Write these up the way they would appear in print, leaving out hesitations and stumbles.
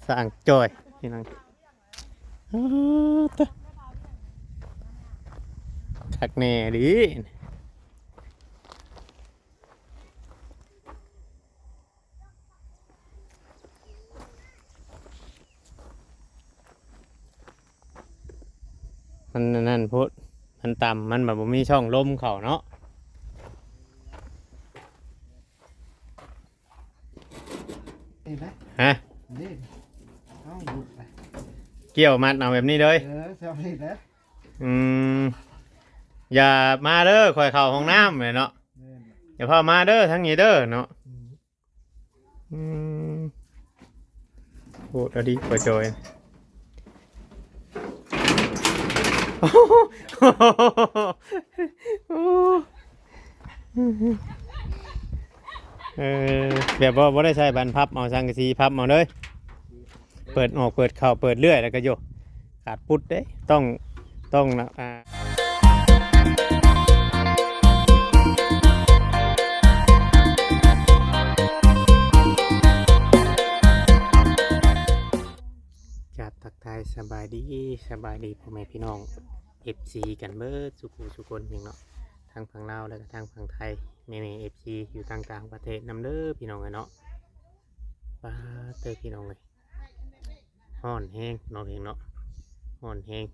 สร้างจอยพี่น้องตะคักแน่ดิมันนั่นพุทธมันต่ำมันแบบมีช่องลมเข่าเนาะนี่นะ ฮะ นี่เอาหยุดไป เกี่ยวมัดเอาแบบนี้เลย เจ้านี่นะ อืมอย่ามาเด้อคอยเข้าห้องน้ำเลยเนาะอย่าพามาเด้อทั้งนี้เด้อเนาะอืมโหดดีกว่าจอยแบบว่าบ่ได้ใช้บันพับเอาสังกะสีพับเอาเลยเปิดออกเปิดเข้าเปิดเรื่อยแล้วก็โยขาดปุ๊ดเด้ต้องนะจับทักทายสบายดีพ่อแม่พี่น้อง FC กันเบิดสุคนอย่างเนาะทางฝั่งลาวและก็ทางฝั่งไทยแม่ FC อยู่ต่างประเทศนำเด้อพี่น้องเนาะป้าเตอพี่น้องเลยฮ้อนแห้งน้องเองเนาะฮ้อนแห้ง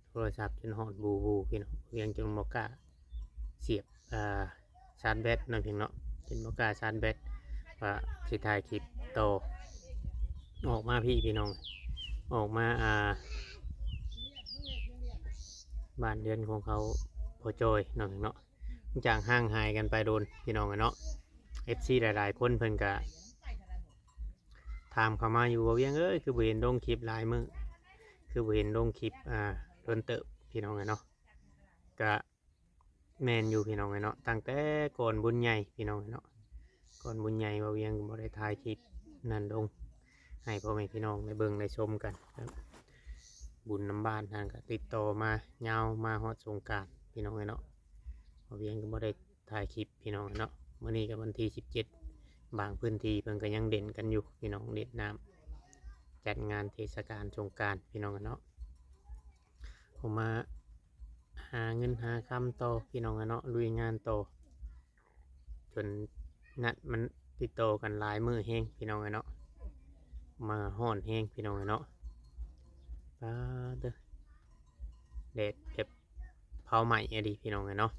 โทรศัพท์จนฮ้อนบูพี่น้องเพียงจนบ่กล้าเสียบชาร์จแบตน้องเองเนาะจนบ่กล้าชาร์จแบตว่าสิถ่ายคลิปโตออกมาพี่น้องออกมาบ้านเดือนของเขาพอจอยน้องเนาะจากห่างหายกันไปโดนพี่น้องเนาะ FC หลายๆคนเพิ่นก็ถามเข้ามาอยู่ว่าเวียงคือบ่เห็นลงคลิปหลายมื้อคือบ่เห็นลงคลิปโดนเติบพี่น้องเนาะก็แม่นอยู่พี่น้องเนาะตั้งแต่ก่อนบุญใหญ่พี่น้องเนาะก่อนบุญใหญ่ว่าเวียงบ่ได้ถ่ายคลิปนั่นลงให้พ่อแม่พี่น้องได้เบิ่งได้ชมกันครับบุญน้ำบ้านทางก็ติดต่อมายาวมาฮอดสงกรานต์พี่น้องเนาะว่าเวียงก็บ่ได้ถ่ายคลิปพี่น้องเนาะมื้อนี้ก็วันที่17บางพื้นที่เพิ่นก็ยังเด่นกันอยู่พี่น้องเด่นน้ำจัดงานเทศกาลสงกรานต์พี่น้องเนาะผมมาหาเงินหาคำต่อพี่น้องเนาะลุยงานต่อจนนัดมันติดต่อกันหลายมื้อแห้งพี่น้องเนาะมาฮ้อนแห้งพี่น้องเนาะป้าเด้อแดดแบบเผาไหม้อะดิพี่น้องเนาะ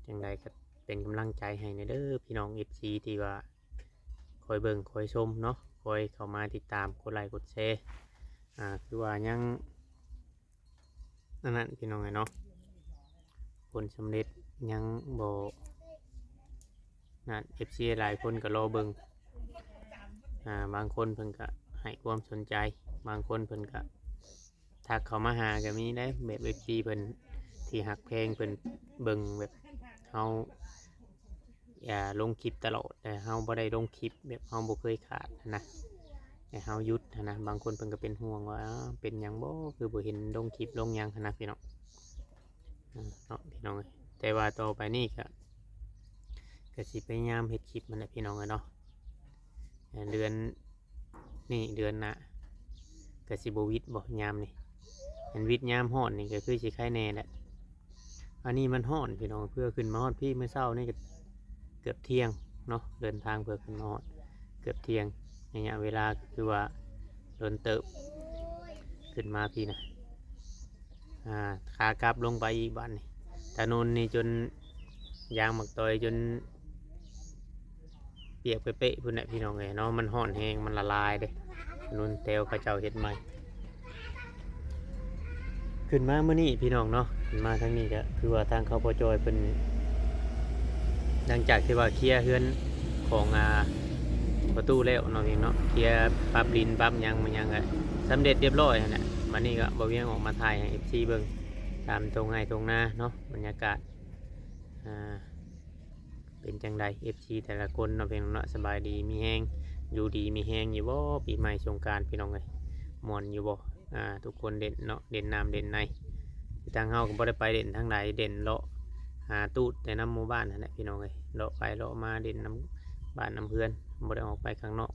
จังใดก็เป็นกำลังใจให้เด้อพี่น้อง FC ที่ว่าคอยเบิ่งคอยชมเนาะคอยเข้ามาติดตามกดไลค์กดแชร์คือว่ายังนั่นพี่น้องเนาะผลสำเร็จยังบ่นั่น FC หลายคนก็รอเบิ่งบางคนเพิ่นก็ให้ความสนใจบางคนเพิ่นก็ทักเข้ามาหาก็มีได้แบบ FC เพิ่นที่หักเพลงเพิ่นเบิ่งแบบเฮาลงคลิปตลอดแต่เฮาบ่ได้ลงคลิปแบบเฮาบ่เคยขาดนะแต่เฮาหยุดนะบางคนเพิ่นก็เป็นห่วงว่าเป็นหยังบ่คือบ่เห็นลงคลิปลงหยังนะพี่น้องเนาะพี่น้องแต่ว่าต่อไปนี่ก็สิพยายามเฮ็ดคลิปมันแหละพี่น้องเนาะเดือนนี่เดือนหน้าก็สิบ่วิทย์บ่ยามนี่มันวิทย์ยามฮ้อนนี่ก็คือสิไข้แน่แหละอันนี้มันฮ้อนพี่น้องเพื่อขึ้นมาฮอดพี่เมื่อเช้านี่ก็เกือบเที่ยงเนาะเดินทางเพื่อขึ้นมาฮอดเกือบเที่ยงระยะเวลาคือว่าโดนเติบขึ้นมาพี่นะขากลับลงไปอีกบ้านนี่ถนนนี่จนยางหมักตอยจนเปียกเป๊ะๆพุ่นแหละพี่น้องเนาะมันห่อนแห้งมันละลายเด้ถนนเตลเขาเจ้าเฮ็ดใหม่ขึ้นมาเมื่อนี้พี่น้องเนาะขึ้นมาทั้งนี้ก็คือว่าทางเขาพอจอยเป็นหลังจากที่ว่าเคลียร์เฮือนของประตูแล้วเนาะพี่เนาะเคลียร์ปรับดินปรับยังมันยังสำเร็จเรียบร้อยนะวันนี้ก็บ่เวียงออกมาถ่ายให้ FC เบิ่งตามตรงไห้ตรงหน้าเนาะบรรยากาศเป็นจังใด FC แต่ละคนเนาะพี่น้องเนาะสบายดีมีแห้งอยู่ดีมีแห้งอยู่บ่ปีใหม่สงกรานต์พี่น้องเอ้ยม่วนอยู่บ่ทุกคนเด่นเนาะเด่นน้ำเด่นในทางเฮาก็บ่ได้ไปเด่นทางใดเด่นเลาะหาตูดในน้ำหมู่บ้านนั่นแหละพี่น้องเอ้ยเลาะไปเลาะมาเด่นน้ำบ้านน้ำเพื่อนบ่ได้ออกไปข้างนอก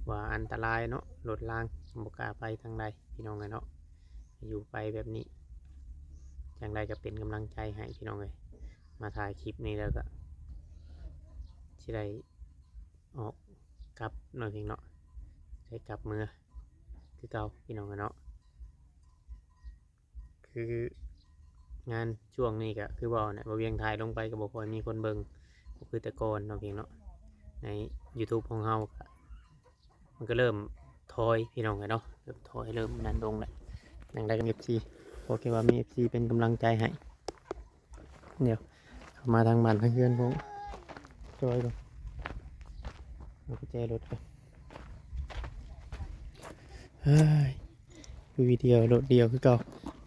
บ ว่าอันตรายเนาะรถรางบ่กล้าไปทางใดพี่น้องเอ้ยเนาะอยู่ไปแบบนี้จังใดก็เป็นกำลังใจให้พี่น้องเอ้ยมาถ่ายคลิปนี้แล้วก็สิได้ออกกลับหน่อยเพียงเนาะได้กลับเมื่อคือเก่าพี่น้องเอ้ยเนาะคืองานช่วงนี้ก็คือบ่เนี่ยบ่เวียงถ่ายลงไปก็บ่ค่อยมีคนเบิ่งก็คือแต่ก่อนเนาะเพียงเนาะใน YouTube ของเฮาก็มันก็เริ่มถอยพี่น้องเอ้ยเนาะเริ่มถอยเริ่มนั่นลงแล้วอย่างไรก็มี FC โอเคว่ามี FC เป็นกำลังใจให้เดี๋ยวเข้ามาทางบ้านทางเพื่อนผมจอยก่อนเอากุญแจรถก่อนเฮ้ยคือวิดีโอรถเดียวคือเก่า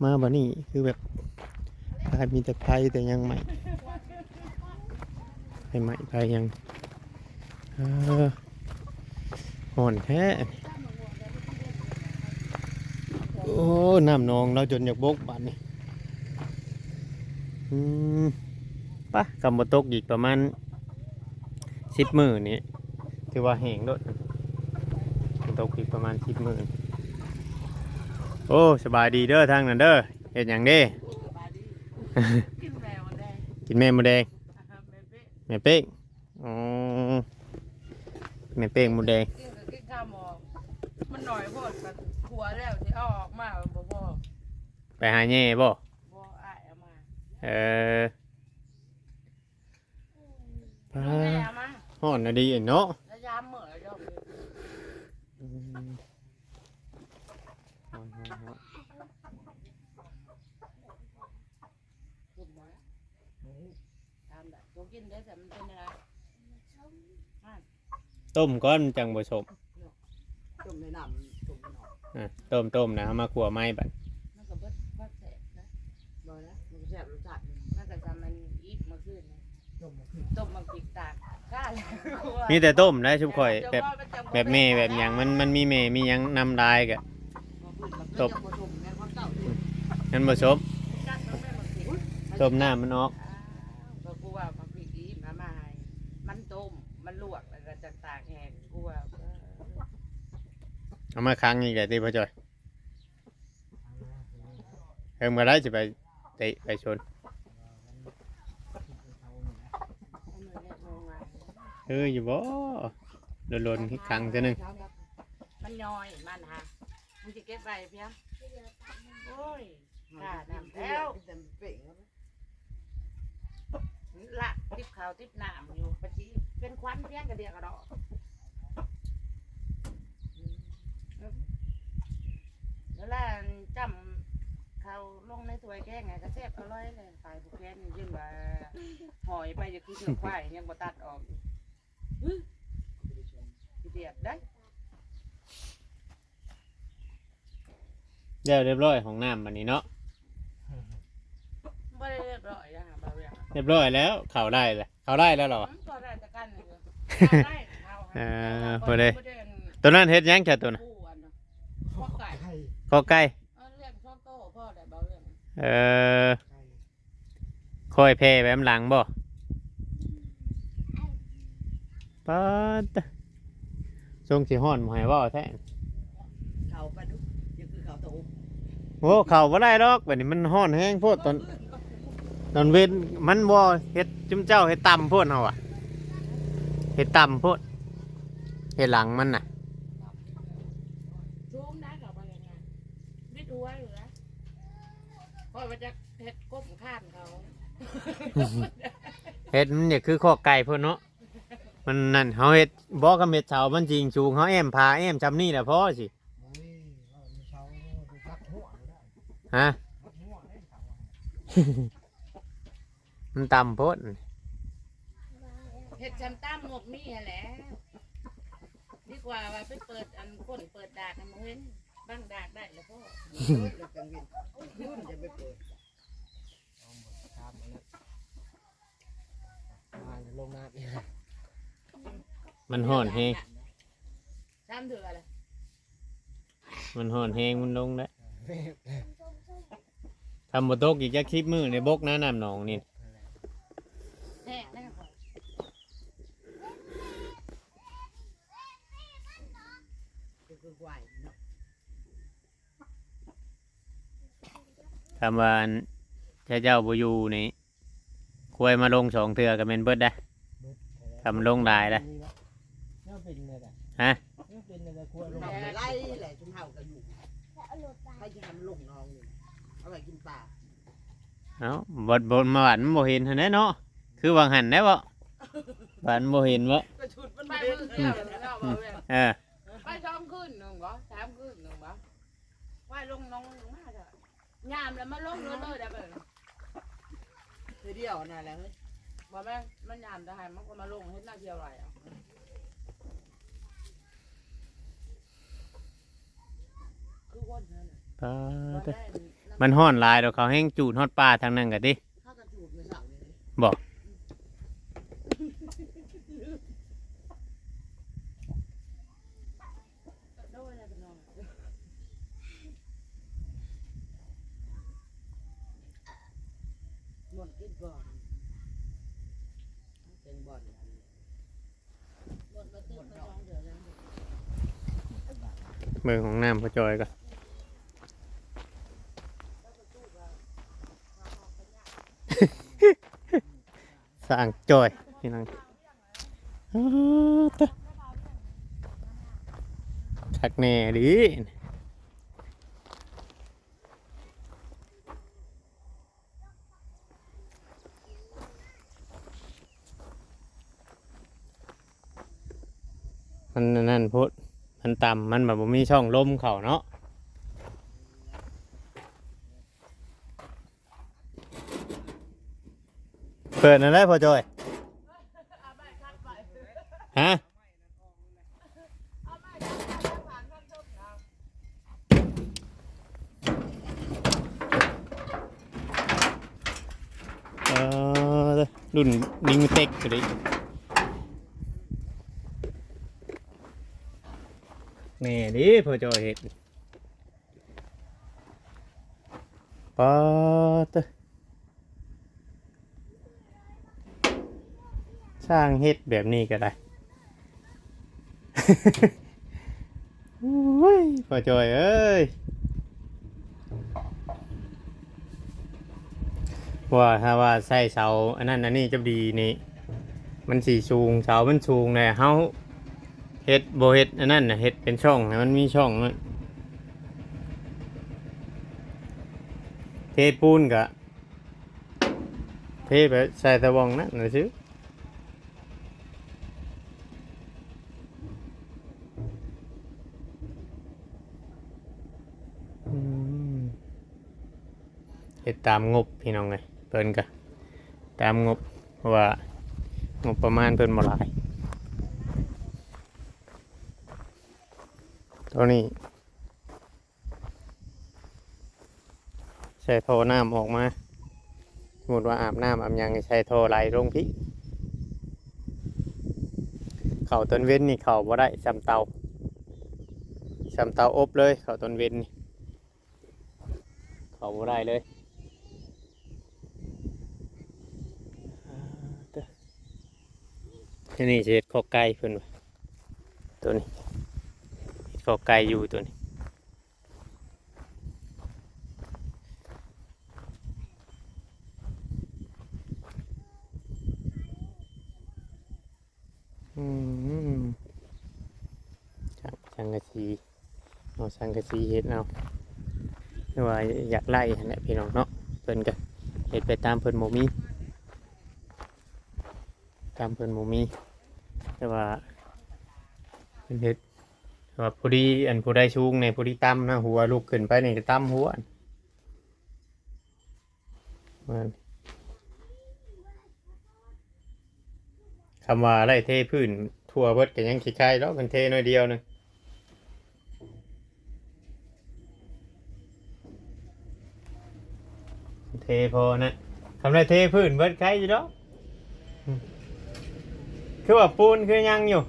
มาบ่นี่คือแบบพายมีแต่ไฟแต่ยังใหม่ไฟใหม่ไฟยังห่อนแท้โอ้น้ำนองเราจนอยากบกบานนี่ปะกำมาตกอีกประมาณ10 มื้อนี่ถือว่าแห้งโดดตกอีกประมาณ10 มื้อโอ้สบายดีเด้อทางนั้นเด้อเฮ็ดหยังเด้ กินแมวแดง กินแม่หมูแดง แม่เป๊ะ แม่เป้งอ๋อแม่เป้งหมูแดง กินกับกินข้าวหมอมันหน่อยโพดกับหัวแล้วที่เอาออกมาบ่พอ ไปหาแย่บ่ บ่อ้ายเอามา เออปลา แม่เอามา ห่อนนะดีเนาะ แล้วยามเหมื่อยดอกเลย ฮ้อน กินบ่ตามได้ตัวกินได้แต่มันเป็นอะไร ต้มก้อนจังบ่สม ต้มในน้ำต้มในหนอง ต้มนะเอามาขัวไม้บัด มันก็เบิดบัดแสบนะ บ่นะมันก็แซ่บรสชาติหนึ่ง มันก็ทำมันอีกมาขึ้นนะ ต้มมาขึ้น ต้มมันปิกตากกล้าเลย มีแต่ต้มได้ชุบข่อยแบบแม่แบบหยังมันมีแม่มีหยังนำลายกะ ตบ งั้นบ่สมต้มน้ำมันออก ก็กูว่ามันผิดอีมามาให้มันต้มมันลวกแล้วก็จะตากแห้งกูว่า เอามาค้างอีกแต่ที่พ่อจอยเพิ่มก็ได้จะไปเตะไปชนอยู่บ่โดนๆค้างเท่านึง มันย่อยมันฮะมึงจะเก็บไปเพียงโอ้ยกล้าน้ำแล้ว แต่เป่งแล้ว ละทิพขาวทิพน้ำอยู่ปะจีเป็นควันเพียงกระเดียกระดอกแล้วล่ะจำเขาลงในถ้วยแกงไงก็แซ่บอร่อยเลยฝ่ายผู้แกงยื่นว่าหอยไปจะคือเชือกควายยังบ่ตัดออกขี้เดียดได้ เรียบร้อยของน้ำบัดนี้เนาะ ไม่ได้เรียบร้อยนะบ่าวเรียง เรียบร้อยแล้วเข้าได้เลยเข้าได้แล้วเหรอ ก็ได้แต่กันเลยได้ พอดีตัวนั้นเฮ็ดหยังแค่ตัวน่ะ พ่อไก่ ไข่ ข้อไก่ เรียกชอบโต้พ่อได้บ่าวเรียง ไข่ ค่อยแพ้แบบหลังบ่ป๊าดทรงสิฮ้อนบ่ให้เว้าแท้ เขาปลาดุกยังคือเขาตะอุ โอ้เข้าบ่ได้ดอกบัดนี้มันฮ้อนแฮงโพดตอนเว้นมันบ่เฮ็ดจุ่มเจ้าเฮ็ดต่ำโพดเฮาอ่ะเฮ็ดต่ำโพดเฮ็ดหลังมันน่ะ ชูมได้กับอะไรเงี้ยไม่ดูไว้เหรอพ่อมันจะเห็ดก้มข้านเขา เฮ็ดมันเนี่ยคือข้อไก่พุ่นเนาะมันนั่นเฮาเฮ็ดบ่กับเม็ดเสามันจริงสูงเฮาแอมพาแอมจำนี่แหละพอสิ โอ้ยเอามีเช้าดูรักหัวเลยได้ ฮะ รักหัวได้เขา มันต่ำโพด เห็ดชันตั้มหมกมีแหละดีกว่าว่าไปเปิดอันคนเปิดดากให้มึงเห็นบ้างดากได้แล้วพ่อ เลิกกันวินยุ่นจะไปเปิดเอาหมดครับมาลงน้ำนี่ มันฮ้อนแฮง ทำถืออะไร มันฮ้อนแฮงมันลงได้ทำบ่ตกอีกจัก10 มื้อในบกนะน้ำหนองนี่ แห้งนะครับ คือไหวเนาะ คำว่าอันเจ้าบ่อยู่นี่ควายมาลงสองเทื่อก็แม่นเบิดได้คำลงหลายได้ เนี่ยเป็นเลยแหละ ฮะ เนี่ยเป็นเลยกลัวลงไล่แหละชุมเฮาก็อยู่ให้ยามลงน้องนี่เอาไปกินปลา เอ้าบนมาหวานบ่เห็นหั่นแหละเนาะคือวางหันได้บ่หวานบ่เห็นบ่ ก็ชุดมัน ไป เห็น มือเดียวแล้วบ่เว้ย เออ ไปสองคืนหนึ่งบ่สามคืนหนึ่งบ่ว่าลงน้องลงมาเถอะยามแล้วมาลงเลยได้เบิ่ง ทีเดียวนั่นแหละเฮ้ย บ่แม่งมันยามจะให้มันก็มาลงเฮ็ดหน้าที่อะไรอ่ะคือคนนั่นน่ะ ปา บ่ เด้อ ได้ มันฮ้อนหลายดอกเขาแห้งจูดฮอดป่าทางนั้นก็ติ ถ้ากระจูดไม่เสาเลย บ่ โดนอะไรกันน้องหมดกินก่อน เป็นบ่อน หมดมาตื่นมาลองเดี๋ยวแล้ว เบิ่งของน้ำพ่อจอยก็สร้างจอยพี่น้องอ้าวตะคักแน่ดิมันนั่นพุทธมันต่ำมันแบบบ่มีช่องลมเข้าเนาะเปิดนั่นได้พอจอยฮะรุ่นนิงเต็กเลยนี่ดิพอจอยเห็ดปาตะสร้างเห็ดแบบนี้ก็ได้ โอ้ยพอจอยเอ้ยว่าถ้าว่าใส่เสาอันนั้นอันนี้จะดีนี่มันสีสูงเสามันสูงเลยเฮาเห็ดโบเห็ดอันนั้นน่ะเห็ดเป็นช่องให้มันมีช่องนั่นเทปูนกะเทไปใส่ตะวองนั่นนะซื้อเฮ็ดตามงบพี่น้องไงเพิ่นกะตามงบเพราะว่างบประมาณเพิ่นบ่หลายตัวนี้ใช้ท่อน้ำออกมาสมมติว่าอาบน้ำอาบหยังใช้ท่อไหลลงพี่เข่าต้นเว้นนี่เข่าบ่ได้ซ้ำเตาอบเลยเข่าต้นเว้นนี่เข่าบ่ได้เลยที่นี่เช็ดข้อไก่เพิ่นว่าตัวนี้เฮ็ดข้อไก่อยู่ตัวนี้สังกะสีเอาสังกะสีเฮ็ดเอาหรือว่าอยากไล่นั่นแหละพี่น้องเนาะเพิ่นก็เฮ็ดไปตามเพิ่นบ่มีตามเพิ่นบ่มีแต่ว่าเพิ่นเฮ็ดแต่ว่าผู้ดีอันผู้ใดสูงในผู้ที่ต่ำนะหัวลุกขึ้นไปนี่ก็ต่ำหัวมันคำว่าไล่เทพื้นทั่วเบิดก็ยังขี้ไข่แล้วมันเทน้อยเดียวนึงเทพอนะทำไรเทพื้นเบิดไข่อยู่แล้วคือว่าปูนคือยังอยู่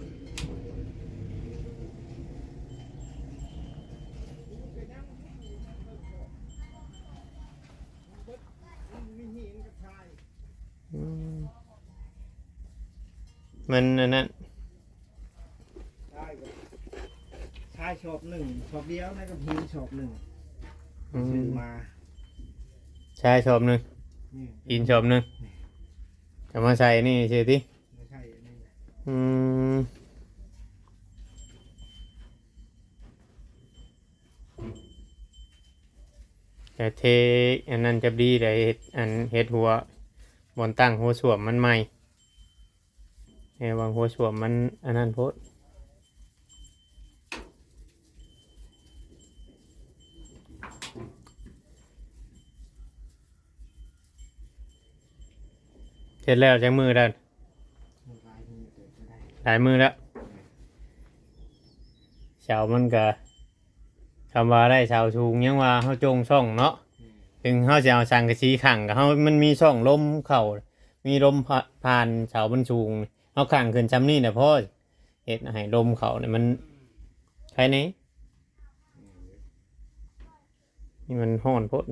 มันอันนั้น ใช่ ายชอบหนึ่งชอบเดียวนั่นก็พีชอบหนึ่ง อื ซื้อ ม มา ชายชอบหนึง นี่ อินชอบหนึงจะมาใส่นี่สิติ ไม่ใช่อันนี้นะ อืมแต่เทอันนั้นจะดีเลยเฮ็ดอันเฮ็ดหัวบนตั้งหัวสวมมันใหม่วางหัวสวมมันอันนั้นโพดเสร็จแล้วจังมือดัน มันลายมือเกิดก็ได้ หลายมือแล้วเสามันก็คำว่าได้เสาสูงยังว่าเขาจงช่องเนาะถึงเขาจะเอาสังกะสีขังกับเขามันมีช่องลมเข่ามีลมผ่านเสามันสูงเขาขังขึ้นซ้ำนี่นะพ่อเห็ดให้ลมเข่าเนี่ยมันใครนี้นี่มันห้อนโพด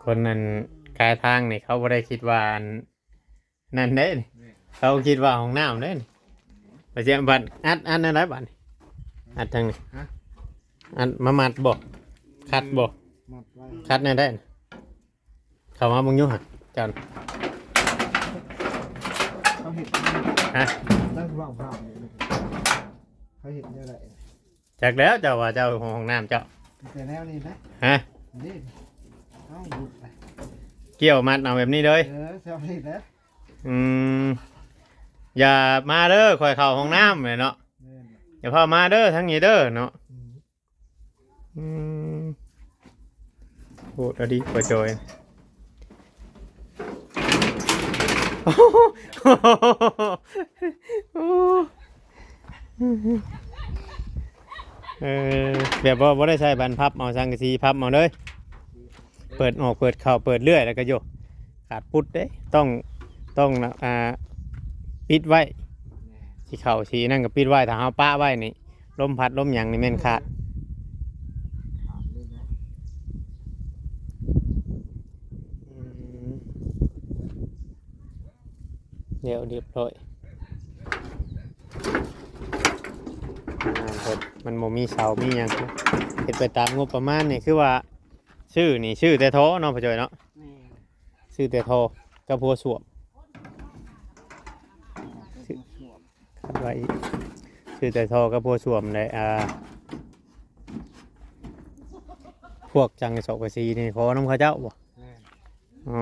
คนนั้นกายทางนี่เขาไม่ได้คิดว่าอันนั่นเด้นี่เขาคิดว่าห้องน้ำเด้นี่ไปเสียบัตรอัดอะไรบัตรอัดทางนี้อัดมามัดบ่คัดบ่ หมดไว้ คัดแน่ได้น่ะเขามาบึงอยุ่หักจัน เขาเห็ด ฮะ นั่งว่างเปล่าเนี่ยเขาเห็ดเนี่ยแหละ จากแล้วเจ้าว่าเจ้าห้องน้ำเจ้า แต่แนวนี้นะ ฮะ นี่เอ้าหลุดไป เกี่ยวมัดเอาแบบนี้เลย แซวนี่แล้ว อืมอย่ามาเด้อคอยเข้าห้องน้ำเลยเนาะ นี่ อย่าพามาเด้อทั้งนี้เด้อเนาะอืมโหดอะดีกว่าจอยโอ้โหแบบว่าบ่ได้ใช้บันพับเอาสังกะสีพับเอาเลยเปิดออกเปิดเข้าเปิดเรื่อยแล้วก็โยกขาดปุ๊ดเด้ต้องปิดไว้สีเข่าสีนั่นก็ปิดไว้ถ้าเอาป้าไว้นี่ลมพัดลมหยังนี่แม่นขาดเดี๋ยวเรียบร้อยมันโมมีเสามีหยังเห็ดไปตามงบประมาณนี่คือว่าชื่อนี่ชื่อแต่โทเนาะพ่อจอยเนาะ นี่ ชื่อแต่โทกับพัวสวมคัดไว้ชื่อแต่โทกับพัวสวมเลยพวกจังสอกกสีนี่ขอน้ำข้าเจ้าบ่อ๋อ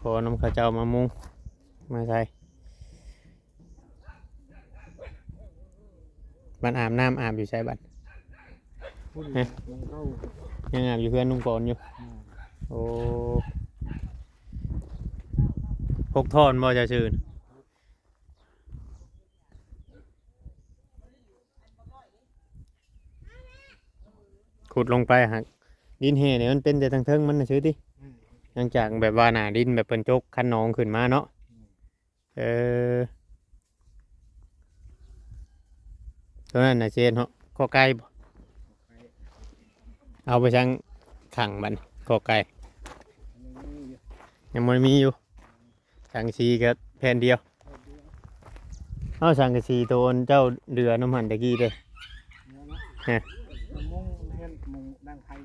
ขอน้ำข้าเจ้ามามุงมาใช่บันอาบน้ำอาบอยู่ใช่บัน พูดมันเข้า ยังอาบอยู่เพื่อนนุ่งก่อนอยู่โอ้พกทอนบ่จะชื่นขุดลงไปหักดินเห่เนี่ยมันเป็นแต่ทางเทิงมันนะชื่อที่หลังจากแบบว่าหนาดินแบบเป็นจกคันนองขึ้นมาเนาะตรงนั้นนะเชนเหรอข้อไก่บ่เอาไปช่างขังบันข้อไก่ยังมันมีอยู่สังกะสีกับแผ่นเดียวเอาสังกะสีตัวเจ้าเรือน้ำมันตะกี้เลย มุ้งเห็นมุ้งดังไทย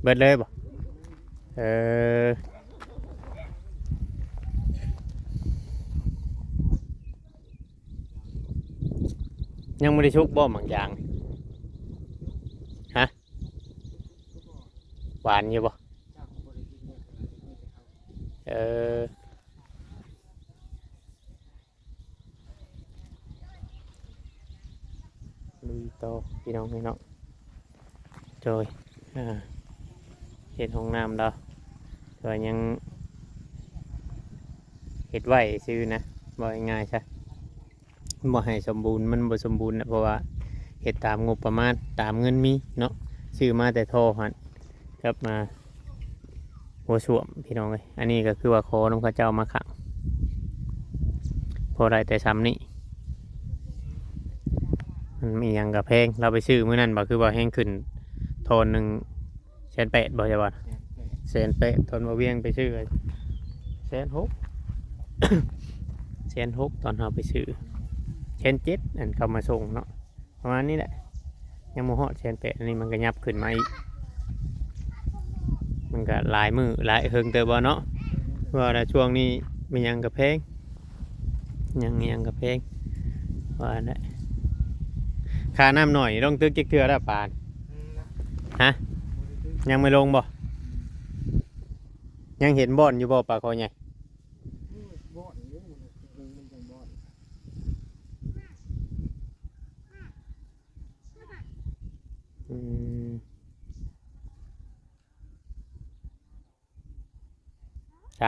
เบิดเลยบ่ยังไม่ได้ชุกบ่บางอย่างฮะหวานอยู่บ่ลุยต่อพี่น้องจอยเห็ดห้องน้ำเราแต่ยังเห็ดไว้ซื้อนะบ่ง่ายใช่บ่ให้สมบูรณ์มันบ่สมบูรณ์นะเพราะว่าเห็ดตามงบประมาณตามเงินมีเนาะซื้อมาแต่โทรหันครับมาหัวสวมพี่น้องเลยอันนี้ก็คือว่าขอน้องข้าเจ้ามาขังพอได้แต่ซ้ำนี่มันมีอย่างกับแพงเราไปซื้อมื้อนั้นบ่คือว่าแห้งขึ้นโทน180,000บ่ใช่บ่180,000ทนมาเวียงไปซื้อ160,000 แสนหกตอนเราไปซื้อแสนเจ็ดอันเขามาส่งเนาะประมาณนี้แหละยังโมฮอดแสนแปดอันนี้มันก็ยับขึ้นมาอีกมันก็หลายมือหลายเฮิงเติบบ่เนาะเพราะว่าช่วงนี้มีหยังกับเพลงยังกับเพลงว่าได้ค่าน้ำหน่อยต้องตึกเจ๊กเทือแล้วปานฮะยังไม่ลงบ่ยังเห็นบ่อนอยู่บ่ปลาคอใหญ่ บ่อนเยอะมันจังบ่อน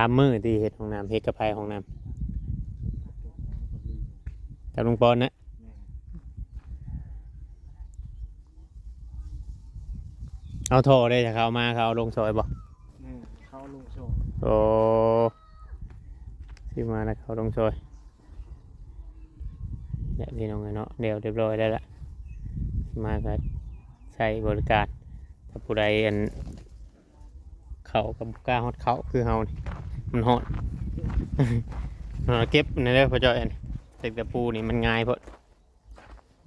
3 มื้อที่เฮ็ดห้องน้ำเฮ็ดกระไพห้องน้ำกับลุงปอนนะเอาโทรได้จากเขามาเขาเอาลงซอยบ่ เขาลงโชว์ โอ้สิมาแล้วเขาลงซอยเดี๋ยวพี่น้องเนาะเดี๋ยวเรียบร้อยได้ละมาก็ใช้บริการถ้าผู้ใดอันเขากับกล้าฮอดเขาคือเฮานี่มันฮอด เก็บในเรื่องพอจอยอันเต็กตะปูนี่มันง่ายเพราะ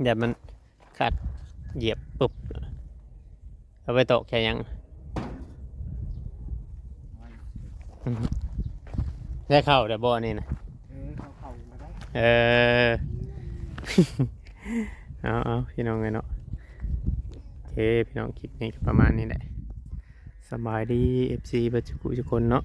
เดี๋ยวมันขาดเหยียบปุ๊บเอาไปตกแค่ยังได้เข้าแต่บ่อนี่นะ เขามาได้ เออ เอาพี่น้องเลยเนาะโอเคพี่น้องคลิปนี้ก็ประมาณนี้แหละสบายดี FC ปัจจุบันทุกคนเนาะ